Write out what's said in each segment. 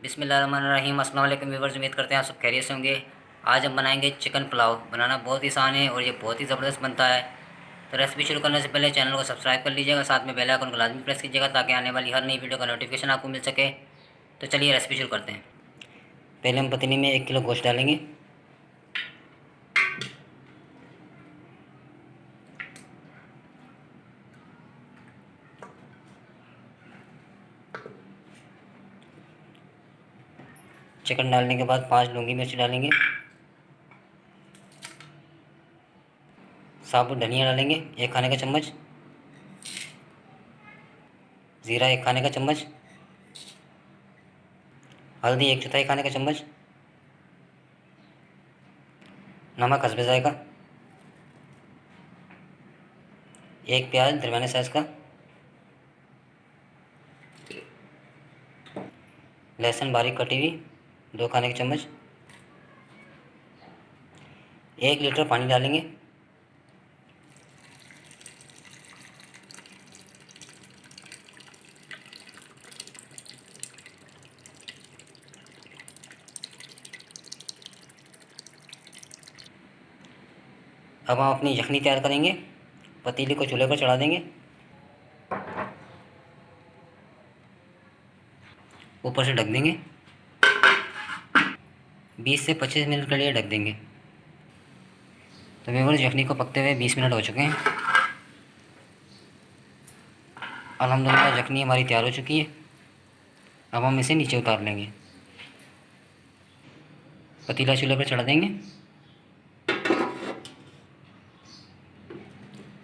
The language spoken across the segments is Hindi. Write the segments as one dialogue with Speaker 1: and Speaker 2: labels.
Speaker 1: बिस्मिल्लाहिर्रहमानिर्रहीम। अस्सलाम वालेकुम व्यूअर्स, उम्मीद करते हैं आप सब खैरियत से होंगे। आज हम बनाएंगे चिकन पुलाव। बनाना बहुत ही आसान है और ये बहुत ही ज़बरदस्त बनता है। तो रेसिपी शुरू करने से पहले चैनल को सब्सक्राइब कर लीजिएगा, साथ में बेल आइकन को लाजमी प्रेस कीजिएगा ताकि आने वाली हर नई वीडियो का नोटिफिकेशन आपको मिल सके। तो चलिए रेसिपी शुरू करते हैं। पहले हम पतीली में 1 किलो गोश्त डालेंगे। चिकन डालने के बाद 5 लौंगी मिर्च डालेंगे। साबुत धनिया डालेंगे 1 खाने का चम्मच। ज़ीरा 1 खाने का चम्मच। हल्दी 1/4 खाने का चम्मच। नमक हस्बे जायका। 1 प्याज दरमियाने साइज़ का। लहसुन बारीक कटी हुई 2 खाने के चम्मच। 1 लीटर पानी डालेंगे। अब हम अपनी यखनी तैयार करेंगे। पतीली को चूल्हे पर चढ़ा देंगे। ऊपर से ढक देंगे। 20 से 25 मिनट के लिए ढक देंगे। तो व्यूअर्स, यखनी को पकते हुए 20 मिनट हो चुके हैं। अल्हम्दुलिल्लाह यखनी हमारी तैयार हो चुकी है। अब हम इसे नीचे उतार लेंगे। पतीला चूल्हे पर चढ़ा देंगे।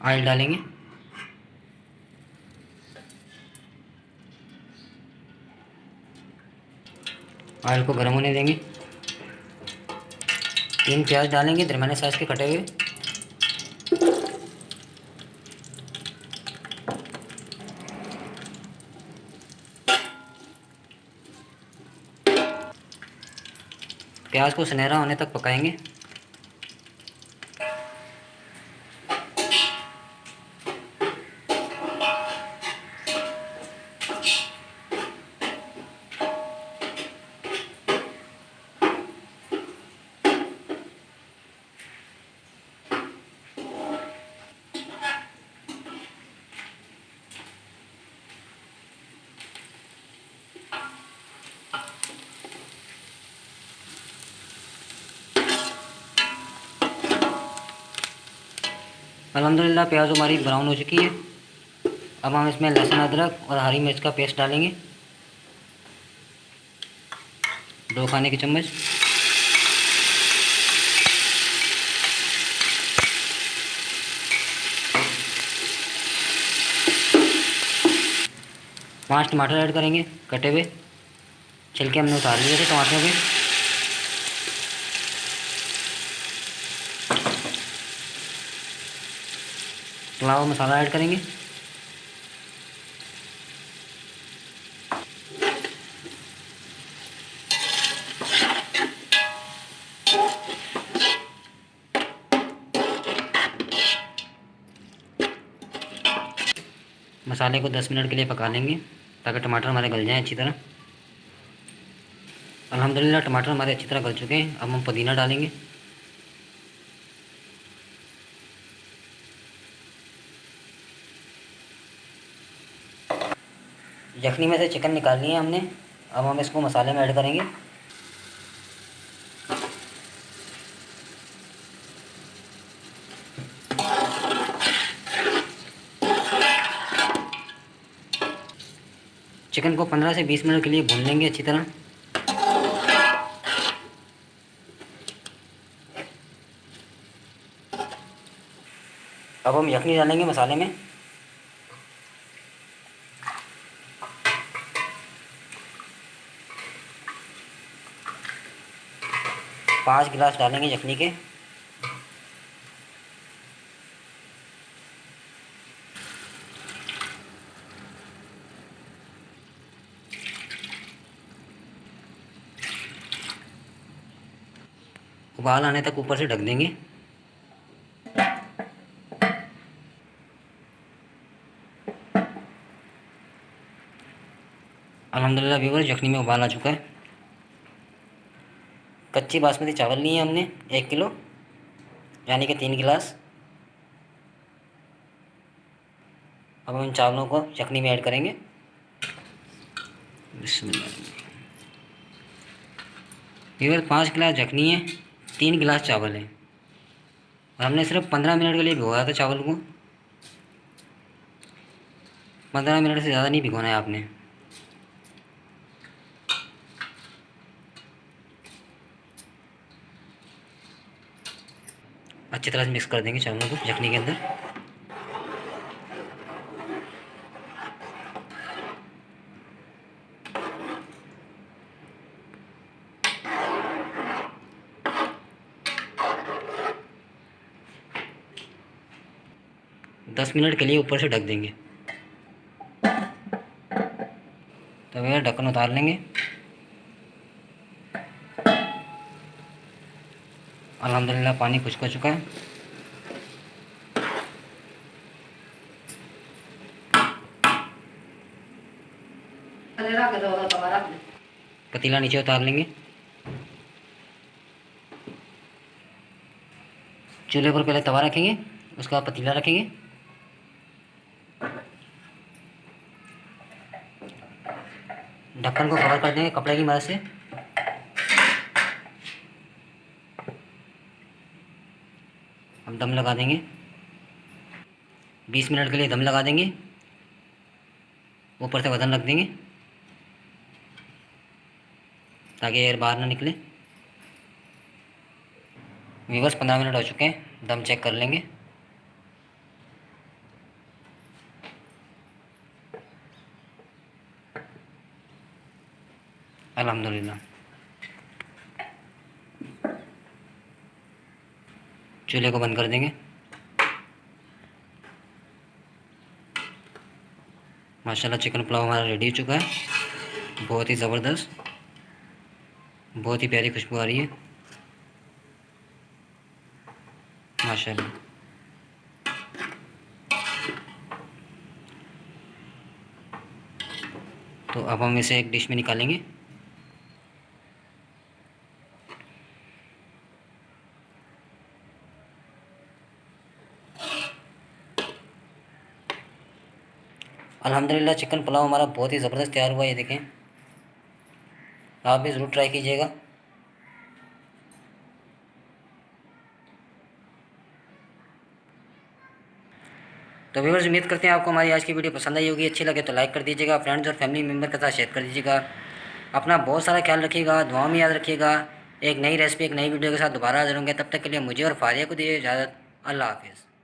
Speaker 1: ऑयल डालेंगे। ऑयल को गर्म होने देंगे। 3 प्याज डालेंगे दरमियाने साइज़ के कटे हुए। प्याज को सुनहरा होने तक पकाएंगे। अल्हम्दुलिल्लाह प्याज हमारी ब्राउन हो चुकी है। अब हम इसमें लहसुन अदरक और हरी मिर्च का पेस्ट डालेंगे 2 खाने के चम्मच। पाँच टमाटर ऐड करेंगे कटे हुए। छिलके हमने उतार लिए थे टमाटरों के। पुलाव मसाला ऐड करेंगे। मसाले को 10 मिनट के लिए पका लेंगे ताकि टमाटर हमारे गल जाएं अच्छी तरह। अल्हम्दुलिल्लाह टमाटर हमारे अच्छी तरह गल चुके हैं। अब हम पुदीना डालेंगे। यखनी में से चिकन निकाल लिया हमने। अब हम इसको मसाले में ऐड करेंगे। चिकन को 15 से 20 मिनट के लिए भून लेंगे अच्छी तरह। अब हम यखनी डालेंगे मसाले में। पाँच गिलास डालेंगे यखनी के। उबाल आने तक ऊपर से ढक देंगे। अल्हम्दुलिल्लाह व्यूअर्स, यखनी में उबाल आ चुका है। कच्ची बासमती चावल लिए हमने 1 किलो, यानी कि 3 गिलास। अब हम इन चावलों को चटनी में ऐड करेंगे। ये 5 गिलास जखनी है, 3 गिलास चावल है, और हमने सिर्फ 15 मिनट के लिए भिगोया था चावल को। 15 मिनट से ज़्यादा नहीं भिगोना है आपने। अच्छी तरह से मिक्स कर देंगे चावलों को जखनी के अंदर। दस मिनट के लिए ऊपर से ढक देंगे। तो भैया ढक्कन उतार लेंगे। अल्हम्दुलिल्लाह पानी खुश्क हो चुका है। पतीला नीचे उतार लेंगे। चूल्हे पर पहले तवा रखेंगे, उसका पतीला रखेंगे। ढक्कन को कवर कर देंगे कपड़े की मदद से। हम दम लगा देंगे, 20 मिनट के लिए दम लगा देंगे। ऊपर से वजन रख देंगे ताकि एयर बाहर ना निकले। व्यूअर्स 15 मिनट हो चुके हैं, दम चेक कर लेंगे। अल्हम्दुलिल्लाह। चूल्हे को बंद कर देंगे। माशाल्लाह चिकन पुलाव हमारा रेडी हो चुका है। बहुत ही ज़बरदस्त, बहुत ही प्यारी खुशबू आ रही है माशाल्लाह। तो अब हम इसे एक डिश में निकालेंगे। अल्हम्दुलिल्लाह चिकन पुलाव हमारा बहुत ही ज़बरदस्त तैयार हुआ है। ये देखें, आप भी ज़रूर ट्राई कीजिएगा। तो व्यूअर्स उम्मीद करते हैं आपको हमारी आज की वीडियो पसंद आई होगी। अच्छी लगे तो लाइक कर दीजिएगा, फ्रेंड्स और फैमिली मेम्बर के साथ शेयर कर दीजिएगा। अपना बहुत सारा ख्याल रखिएगा, दुआ में याद रखिएगा। एक नई रेसिपी, एक नई वीडियो के साथ दोबारा हाजिर होंगे। तब तक के लिए मुझे और फारिया को दीजिए इजाज़त। अल्लाह हाफिज़।